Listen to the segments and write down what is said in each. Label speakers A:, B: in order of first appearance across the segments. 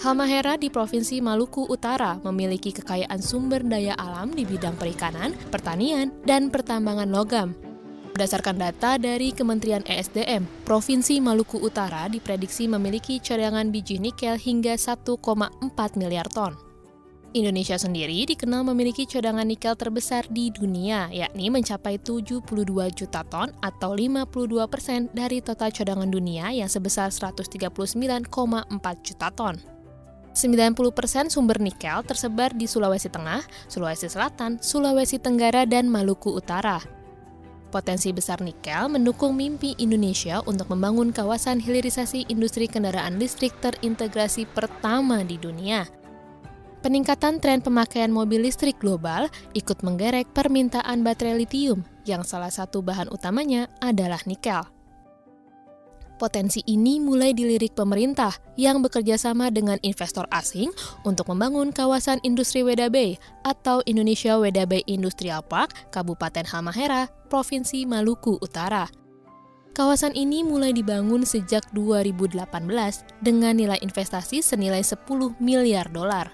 A: Halmahera di Provinsi Maluku Utara memiliki kekayaan sumber daya alam di bidang perikanan, pertanian, dan pertambangan logam. Berdasarkan data dari Kementerian ESDM, Provinsi Maluku Utara diprediksi memiliki cadangan biji nikel hingga 1,4 miliar ton. Indonesia sendiri dikenal memiliki cadangan nikel terbesar di dunia, yakni mencapai 72 juta ton atau 52% dari total cadangan dunia yang sebesar 139,4 juta ton. 90% sumber nikel tersebar di Sulawesi Tengah, Sulawesi Selatan, Sulawesi Tenggara, dan Maluku Utara. Potensi besar nikel mendukung mimpi Indonesia untuk membangun kawasan hilirisasi industri kendaraan listrik terintegrasi pertama di dunia. Peningkatan tren pemakaian mobil listrik global ikut menggerek permintaan baterai litium, yang salah satu bahan utamanya adalah nikel. Potensi ini mulai dilirik pemerintah yang bekerja sama dengan investor asing untuk membangun kawasan industri Weda Bay atau Indonesia Weda Bay Industrial Park, Kabupaten Halmahera, Provinsi Maluku Utara. Kawasan ini mulai dibangun sejak 2018 dengan nilai investasi senilai 10 miliar dolar.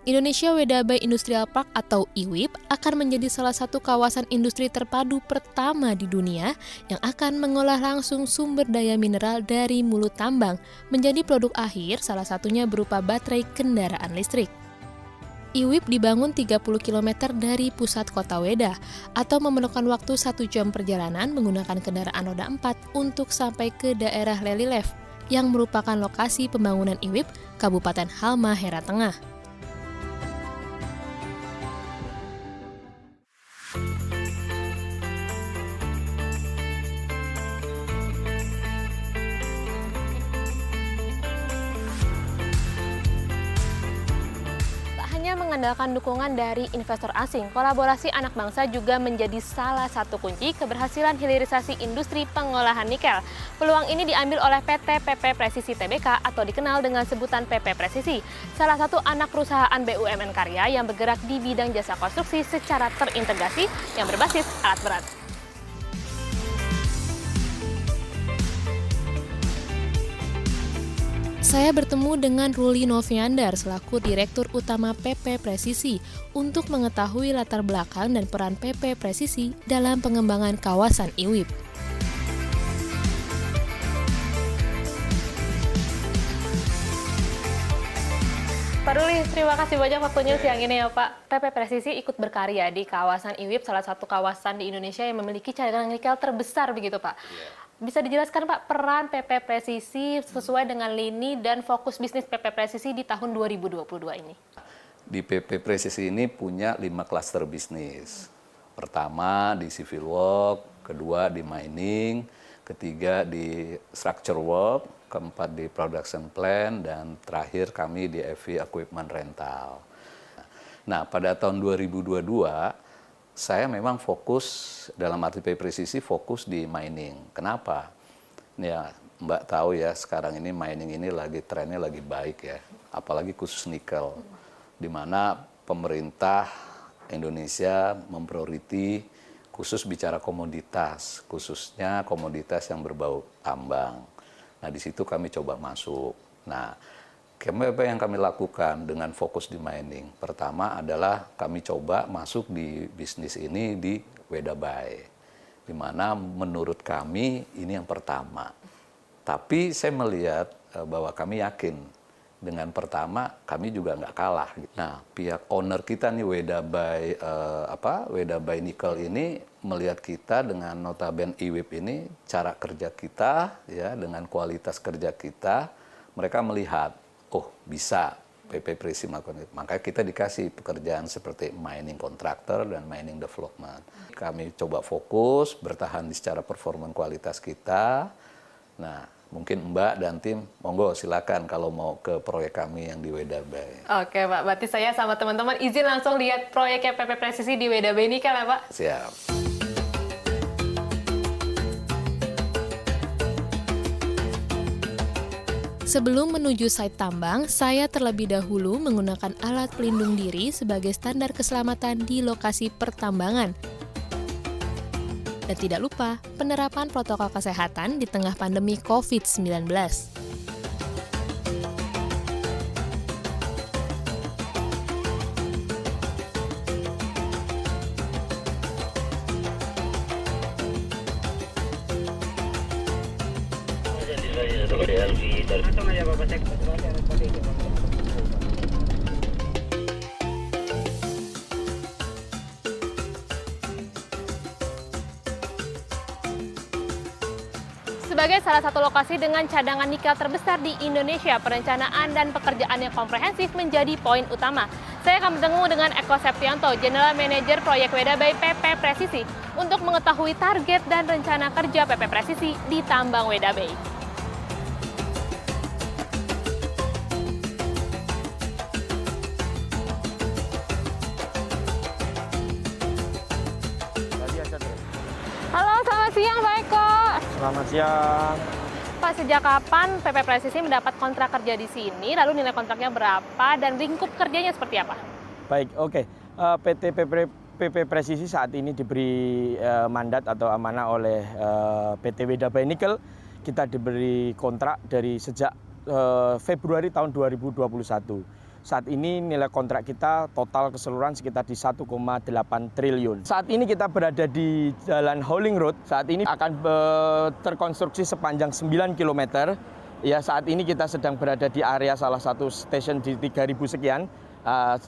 A: Indonesia Weda Bay Industrial Park atau IWIP akan menjadi salah satu kawasan industri terpadu pertama di dunia yang akan mengolah langsung sumber daya mineral dari mulut tambang menjadi produk akhir, salah satunya berupa baterai kendaraan listrik. IWIP dibangun 30 km dari pusat kota Weda atau memerlukan waktu 1 jam perjalanan menggunakan kendaraan roda 4 untuk sampai ke daerah Lelilef yang merupakan lokasi pembangunan IWIP Kabupaten Halmahera Tengah. Mengandalkan dukungan dari investor asing, kolaborasi anak bangsa juga menjadi salah satu kunci keberhasilan hilirisasi industri pengolahan nikel. Peluang ini diambil oleh PT PP Presisi Tbk atau dikenal dengan sebutan PP Presisi, salah satu anak perusahaan BUMN karya yang bergerak di bidang jasa konstruksi secara terintegrasi yang berbasis alat berat. Saya bertemu dengan Ruli Noviandar selaku Direktur Utama PP Presisi untuk mengetahui latar belakang dan peran PP Presisi dalam pengembangan kawasan IWIP. Pak Ruli, terima kasih banyak waktunya siang ini ya Pak. PP Presisi ikut berkarya di kawasan IWIP, salah satu kawasan di Indonesia yang memiliki cadangan nikel terbesar begitu Pak. Bisa dijelaskan Pak peran PP Presisi sesuai dengan lini dan fokus bisnis PP Presisi di tahun 2022 ini?
B: Di PP Presisi ini punya 5 klaster bisnis. Pertama di civil work, kedua di mining, ketiga di structure work, keempat di production plant, dan terakhir kami di heavy equipment rental. Nah, pada tahun 2022, saya memang fokus, dalam arti PP Presisi fokus di mining. Kenapa? Ya, Mbak tahu ya, sekarang ini mining ini trennya lagi baik ya, apalagi khusus nikel, di mana pemerintah Indonesia memprioriti khusus bicara komoditas, khususnya komoditas yang berbau tambang. Nah, di situ kami coba masuk. Nah, apa yang kami lakukan dengan fokus di mining? Pertama adalah kami coba masuk di bisnis ini di Weda Bay, di mana menurut kami ini yang pertama. Tapi saya melihat bahwa kami yakin dengan pertama kami juga nggak kalah. Nah, pihak owner kita nih Weda Bay Nickel ini melihat kita dengan notabene IWIP ini, cara kerja kita ya dengan kualitas kerja kita, mereka melihat oh bisa PP Presisi melakukan itu. Makanya kita dikasih pekerjaan seperti mining contractor dan mining development. Kami coba fokus, bertahan di secara performa kualitas kita. Nah, mungkin Mbak dan tim, monggo silakan kalau mau ke proyek kami yang di Weda Bay.
A: Oke Pak, berarti saya sama teman-teman izin langsung lihat proyeknya PP Presisi di Weda Bay ini kan ya Pak?
B: Siap.
A: Sebelum menuju site tambang, saya terlebih dahulu menggunakan alat pelindung diri sebagai standar keselamatan di lokasi pertambangan. Dan tidak lupa, penerapan protokol kesehatan di tengah pandemi COVID-19.
C: dari dari. Atau aja Bapak cek
A: Sebagai salah satu lokasi dengan cadangan nikel terbesar di Indonesia, perencanaan dan pekerjaan yang komprehensif menjadi poin utama. Saya akan bertemu dengan Eko Septianto, General Manager Proyek Weda Bay PP Presisi, untuk mengetahui target dan rencana kerja PP Presisi di tambang Weda Bay. Halo, selamat siang Pak Eko.
D: Selamat siang.
A: Pak, sejak kapan PP Presisi mendapat kontrak kerja di sini? Lalu nilai kontraknya berapa dan lingkup kerjanya seperti apa?
D: Baik, oke. PT PP Presisi saat ini diberi mandat atau amanah oleh PT Weda Bay Nickel. Kita diberi kontrak dari sejak Februari tahun 2021. Saat ini nilai kontrak kita total keseluruhan sekitar di 1,8 triliun. Saat ini kita berada di Jalan Hauling Road. Saat ini akan terkonstruksi sepanjang 9 km. Ya, saat ini kita sedang berada di area salah satu stasiun di 3.000 sekian.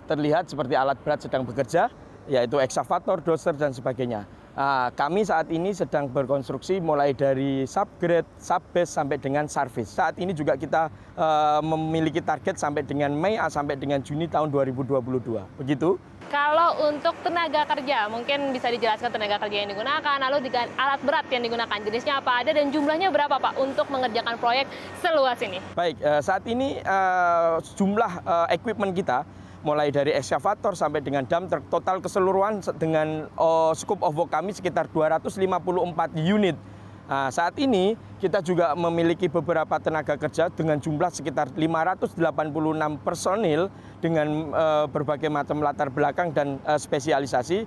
D: Terlihat seperti alat berat sedang bekerja, yaitu ekskavator, dozer, dan sebagainya. Kami saat ini sedang berkonstruksi mulai dari subgrade, subbase sampai dengan service. Saat ini juga kita memiliki target sampai dengan Mei sampai dengan Juni tahun 2022. Begitu.
A: Kalau untuk tenaga kerja, mungkin bisa dijelaskan tenaga kerja yang digunakan, lalu dengan alat berat yang digunakan, jenisnya apa ada dan jumlahnya berapa Pak untuk mengerjakan proyek seluas ini?
D: Baik, saat ini jumlah equipment kita mulai dari ekskavator sampai dengan dump truck, total keseluruhan dengan scope of work kami sekitar 254 unit. Saat ini kita juga memiliki beberapa tenaga kerja dengan jumlah sekitar 586 personil dengan berbagai macam latar belakang dan spesialisasi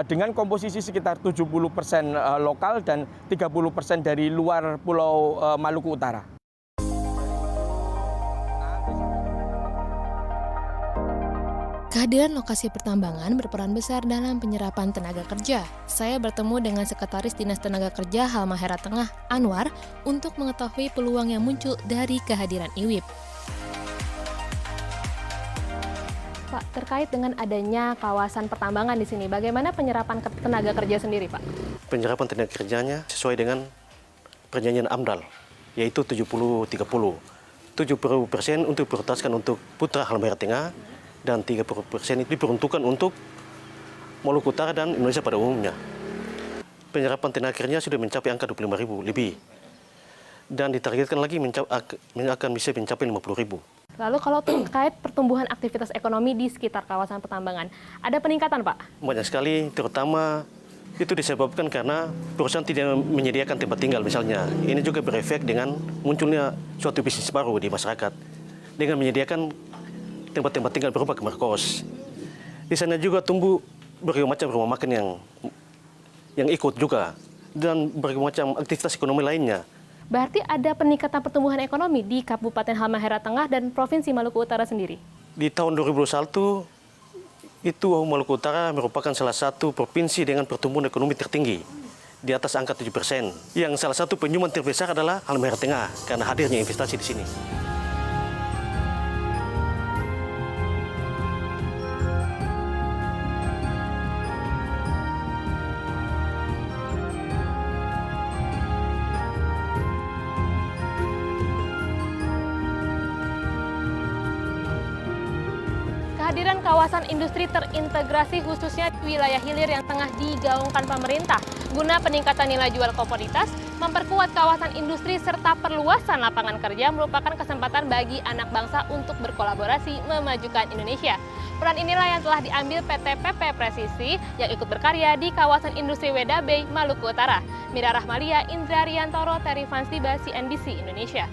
D: dengan komposisi sekitar 70% lokal dan 30% dari luar Pulau Maluku Utara.
A: Kehadiran lokasi pertambangan berperan besar dalam penyerapan tenaga kerja. Saya bertemu dengan Sekretaris Dinas Tenaga Kerja Halmahera Tengah, Anwar, untuk mengetahui peluang yang muncul dari kehadiran IWIP. Pak, terkait dengan adanya kawasan pertambangan di sini, bagaimana penyerapan tenaga kerja sendiri, Pak?
E: Penyerapan tenaga kerjanya sesuai dengan perjanjian AMDAL, yaitu 70-30. 70% untuk prioritaskan untuk Putra Halmahera Tengah, dan 30% itu diperuntukkan untuk Maluku Utara dan Indonesia pada umumnya. Penyerapan tenaga kerja sudah mencapai angka 25.000 lebih. Dan ditargetkan lagi akan bisa mencapai 50.000.
A: Lalu kalau terkait pertumbuhan aktivitas ekonomi di sekitar kawasan pertambangan, ada peningkatan Pak?
E: Banyak sekali, terutama itu disebabkan karena perusahaan tidak menyediakan tempat tinggal misalnya. Ini juga berefek dengan munculnya suatu bisnis baru di masyarakat. Dengan menyediakan tempat-tempat tinggal berupa kamar kos. Di sana juga tumbuh berbagai macam rumah makan yang ikut juga dan berbagai macam aktivitas ekonomi lainnya.
A: Berarti ada peningkatan pertumbuhan ekonomi di Kabupaten Halmahera Tengah dan Provinsi Maluku Utara sendiri?
E: Di tahun 2021 itu Maluku Utara merupakan salah satu provinsi dengan pertumbuhan ekonomi tertinggi di atas angka 7%. Yang salah satu penyumbang terbesar adalah Halmahera Tengah karena hadirnya investasi di sini.
A: Kehadiran kawasan industri terintegrasi khususnya di wilayah hilir yang tengah digaungkan pemerintah guna peningkatan nilai jual komoditas, memperkuat kawasan industri serta perluasan lapangan kerja merupakan kesempatan bagi anak bangsa untuk berkolaborasi memajukan Indonesia. Peran inilah yang telah diambil PT PP Presisi yang ikut berkarya di kawasan industri Weda Bay, Maluku Utara. Mira Rahmalia, Indra Riantoro, Terry Vanstiba, CNBC Indonesia.